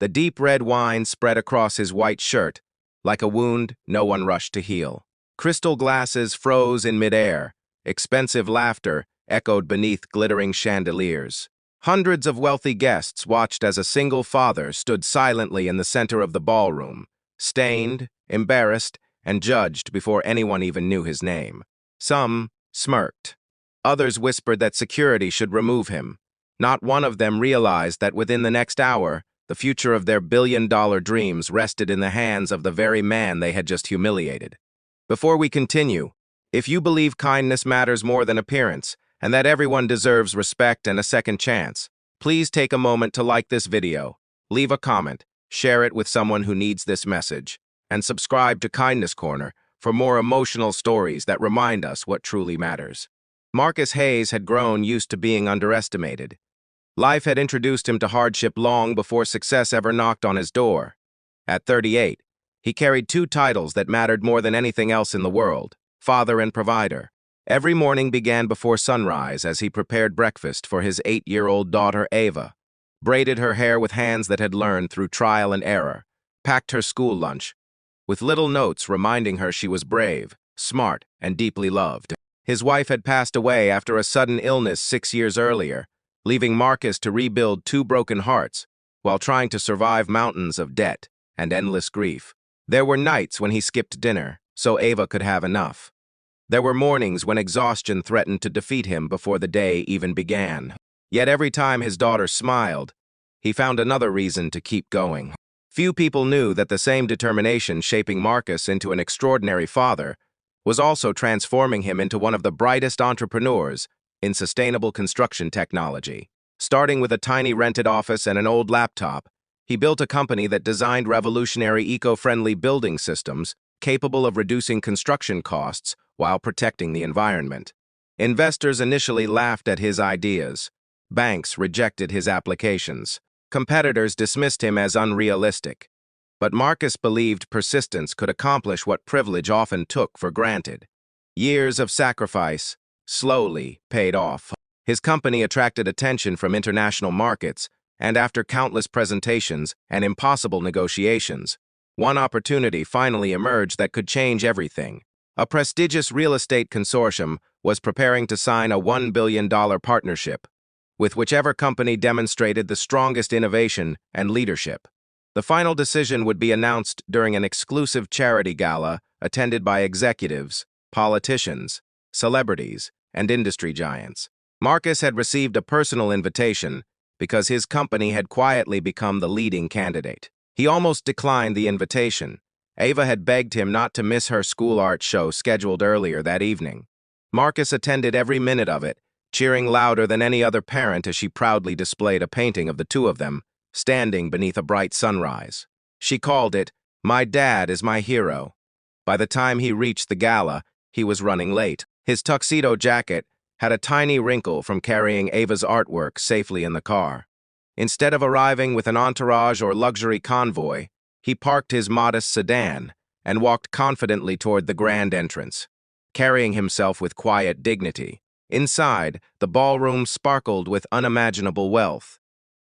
The deep red wine spread across his white shirt, like a wound no one rushed to heal. Crystal glasses froze in midair. Expensive laughter echoed beneath glittering chandeliers. Hundreds of wealthy guests watched as a single father stood silently in the center of the ballroom, stained, embarrassed, and judged before anyone even knew his name. Some smirked. Others whispered that security should remove him. Not one of them realized that within the next hour, the future of their billion-dollar dreams rested in the hands of the very man they had just humiliated. Before we continue, if you believe kindness matters more than appearance, and that everyone deserves respect and a second chance, please take a moment to like this video, leave a comment, share it with someone who needs this message, and subscribe to Kindness Corner for more emotional stories that remind us what truly matters. Marcus Hayes had grown used to being underestimated. Life had introduced him to hardship long before success ever knocked on his door. At 38, he carried two titles that mattered more than anything else in the world: father and provider. Every morning began before sunrise as he prepared breakfast for his 8-year-old daughter Ava, braided her hair with hands that had learned through trial and error, packed her school lunch, with little notes reminding her she was brave, smart, and deeply loved. His wife had passed away after a sudden illness 6 years earlier, leaving Marcus to rebuild two broken hearts while trying to survive mountains of debt and endless grief. There were nights when he skipped dinner so Ava could have enough. There were mornings when exhaustion threatened to defeat him before the day even began. Yet every time his daughter smiled, he found another reason to keep going. Few people knew that the same determination shaping Marcus into an extraordinary father was also transforming him into one of the brightest entrepreneurs in sustainable construction technology. Starting with a tiny rented office and an old laptop, he built a company that designed revolutionary eco-friendly building systems capable of reducing construction costs while protecting the environment. Investors initially laughed at his ideas. Banks rejected his applications. Competitors dismissed him as unrealistic. But Marcus believed persistence could accomplish what privilege often took for granted. Years of sacrifice slowly paid off. His company attracted attention from international markets, and after countless presentations and impossible negotiations, one opportunity finally emerged that could change everything. A prestigious real estate consortium was preparing to sign a $1 billion partnership with whichever company demonstrated the strongest innovation and leadership. The final decision would be announced during an exclusive charity gala attended by executives, politicians, celebrities, and industry giants. Marcus had received a personal invitation because his company had quietly become the leading candidate. He almost declined the invitation. Ava had begged him not to miss her school art show scheduled earlier that evening. Marcus attended every minute of it, cheering louder than any other parent as she proudly displayed a painting of the two of them, standing beneath a bright sunrise. She called it, "My Dad is My Hero." By the time he reached the gala, he was running late. His tuxedo jacket had a tiny wrinkle from carrying Ava's artwork safely in the car. Instead of arriving with an entourage or luxury convoy, he parked his modest sedan and walked confidently toward the grand entrance, carrying himself with quiet dignity. Inside, the ballroom sparkled with unimaginable wealth.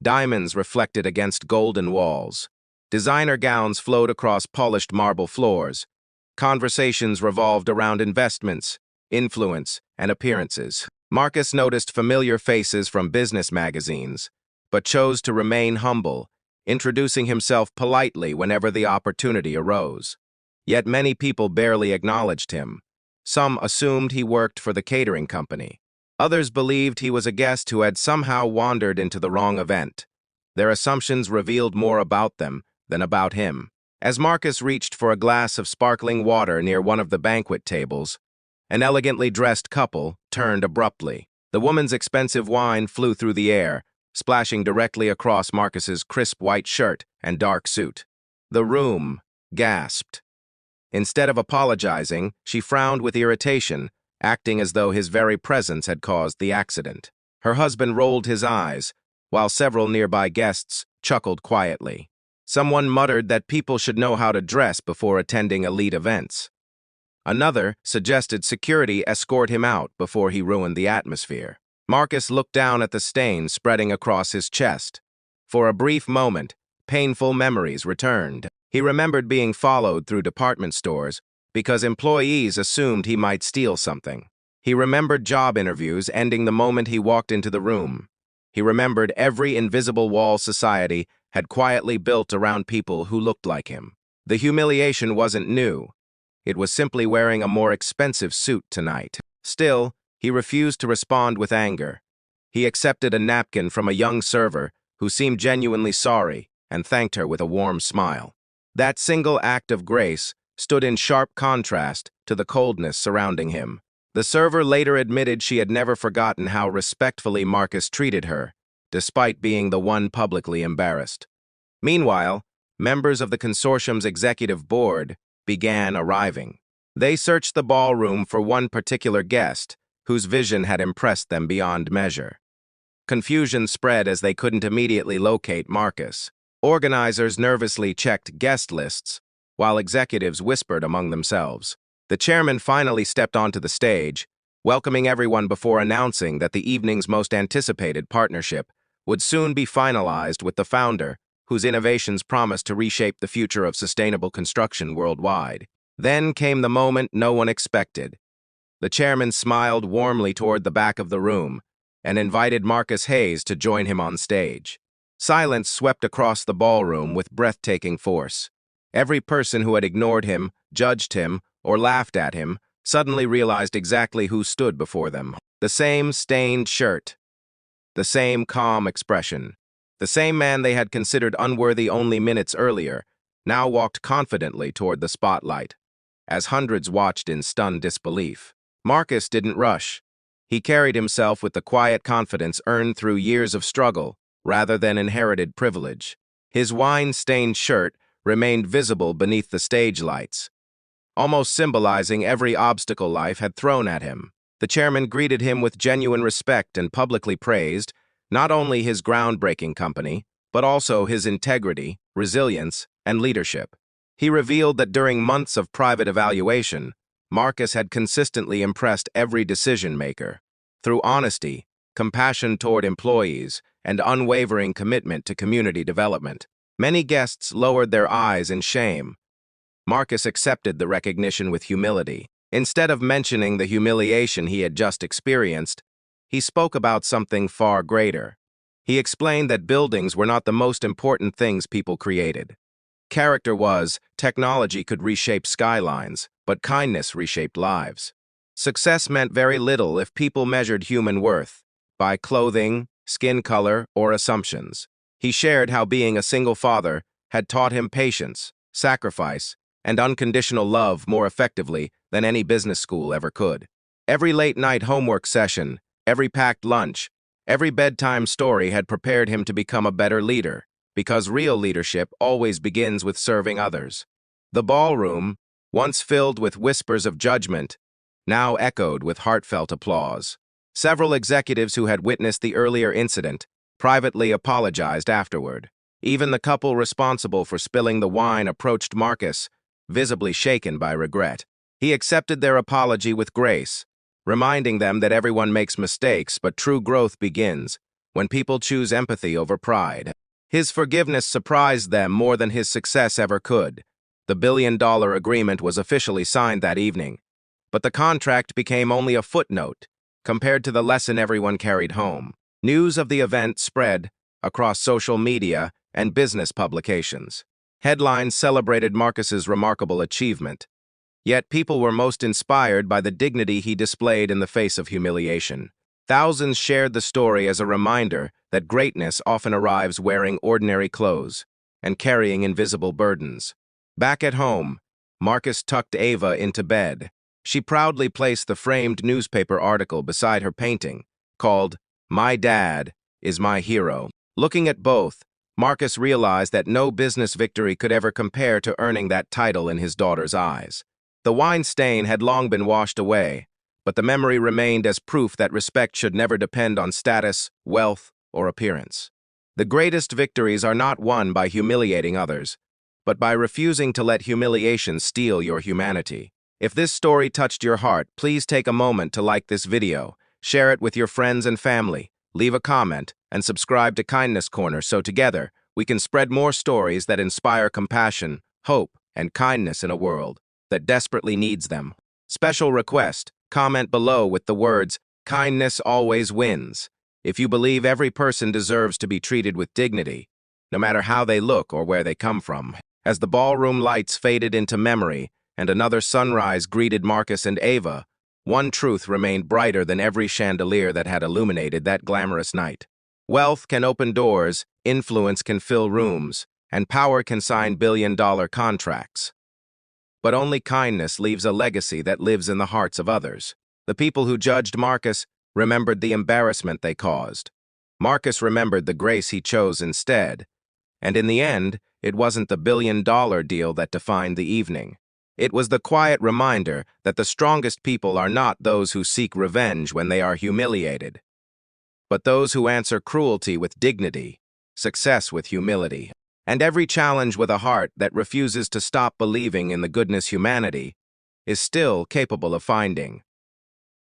Diamonds reflected against golden walls. Designer gowns flowed across polished marble floors. Conversations revolved around investments, influence, and appearances. Marcus noticed familiar faces from business magazines, but chose to remain humble, introducing himself politely whenever the opportunity arose. Yet many people barely acknowledged him. Some assumed he worked for the catering company. Others believed he was a guest who had somehow wandered into the wrong event. Their assumptions revealed more about them than about him. As Marcus reached for a glass of sparkling water near one of the banquet tables, an elegantly dressed couple turned abruptly. The woman's expensive wine flew through the air, splashing directly across Marcus's crisp white shirt and dark suit. The room gasped. Instead of apologizing, she frowned with irritation, acting as though his very presence had caused the accident. Her husband rolled his eyes, while several nearby guests chuckled quietly. Someone muttered that people should know how to dress before attending elite events. Another suggested security escort him out before he ruined the atmosphere. Marcus looked down at the stain spreading across his chest. For a brief moment, painful memories returned. He remembered being followed through department stores because employees assumed he might steal something. He remembered job interviews ending the moment he walked into the room. He remembered every invisible wall society had quietly built around people who looked like him. The humiliation wasn't new. It was simply wearing a more expensive suit tonight. Still, he refused to respond with anger. He accepted a napkin from a young server who seemed genuinely sorry and thanked her with a warm smile. That single act of grace stood in sharp contrast to the coldness surrounding him. The server later admitted she had never forgotten how respectfully Marcus treated her, despite being the one publicly embarrassed. Meanwhile, members of the consortium's executive board began arriving. They searched the ballroom for one particular guest whose vision had impressed them beyond measure. Confusion spread as they couldn't immediately locate Marcus. Organizers nervously checked guest lists, while executives whispered among themselves. The chairman finally stepped onto the stage, welcoming everyone before announcing that the evening's most anticipated partnership would soon be finalized with the founder, whose innovations promised to reshape the future of sustainable construction worldwide. Then came the moment no one expected. The chairman smiled warmly toward the back of the room and invited Marcus Hayes to join him on stage. Silence swept across the ballroom with breathtaking force. Every person who had ignored him, judged him, or laughed at him suddenly realized exactly who stood before them. The same stained shirt, the same calm expression, the same man they had considered unworthy only minutes earlier now walked confidently toward the spotlight, as hundreds watched in stunned disbelief. Marcus didn't rush. He carried himself with the quiet confidence earned through years of struggle, rather than inherited privilege. His wine-stained shirt remained visible beneath the stage lights, almost symbolizing every obstacle life had thrown at him. The chairman greeted him with genuine respect and publicly praised not only his groundbreaking company, but also his integrity, resilience, and leadership. He revealed that during months of private evaluation, Marcus had consistently impressed every decision-maker. Through honesty, compassion toward employees, and unwavering commitment to community development, many guests lowered their eyes in shame. Marcus accepted the recognition with humility. Instead of mentioning the humiliation he had just experienced, he spoke about something far greater. He explained that buildings were not the most important things people created. Character was, technology could reshape skylines, but kindness reshaped lives. Success meant very little if people measured human worth by clothing, skin color, or assumptions. He shared how being a single father had taught him patience, sacrifice, and unconditional love more effectively than any business school ever could. Every late-night homework session, every packed lunch, every bedtime story had prepared him to become a better leader, because real leadership always begins with serving others. The ballroom, once filled with whispers of judgment, now echoed with heartfelt applause. Several executives who had witnessed the earlier incident privately apologized afterward. Even the couple responsible for spilling the wine approached Marcus, visibly shaken by regret. He accepted their apology with grace, reminding them that everyone makes mistakes, but true growth begins when people choose empathy over pride. His forgiveness surprised them more than his success ever could. The billion-dollar agreement was officially signed that evening, but the contract became only a footnote compared to the lesson everyone carried home. News of the event spread across social media and business publications. Headlines celebrated Marcus's remarkable achievement, yet people were most inspired by the dignity he displayed in the face of humiliation. Thousands shared the story as a reminder that greatness often arrives wearing ordinary clothes and carrying invisible burdens. Back at home, Marcus tucked Ava into bed. She proudly placed the framed newspaper article beside her painting, called "My Dad is My Hero." Looking at both, Marcus realized that no business victory could ever compare to earning that title in his daughter's eyes. The wine stain had long been washed away, but the memory remained as proof that respect should never depend on status, wealth, or appearance. The greatest victories are not won by humiliating others, but by refusing to let humiliation steal your humanity. If this story touched your heart, please take a moment to like this video, share it with your friends and family, leave a comment, and subscribe to Kindness Corner so together we can spread more stories that inspire compassion, hope, and kindness in a world that desperately needs them. Special request, comment below with the words, "Kindness always wins," if you believe every person deserves to be treated with dignity, no matter how they look or where they come from. As the ballroom lights faded into memory and another sunrise greeted Marcus and Ava, one truth remained brighter than every chandelier that had illuminated that glamorous night. Wealth can open doors, influence can fill rooms, and power can sign billion-dollar contracts. But only kindness leaves a legacy that lives in the hearts of others. The people who judged Marcus remembered the embarrassment they caused. Marcus remembered the grace he chose instead. And in the end, it wasn't the billion-dollar deal that defined the evening. It was the quiet reminder that the strongest people are not those who seek revenge when they are humiliated, but those who answer cruelty with dignity, success with humility, and every challenge with a heart that refuses to stop believing in the goodness humanity is still capable of finding.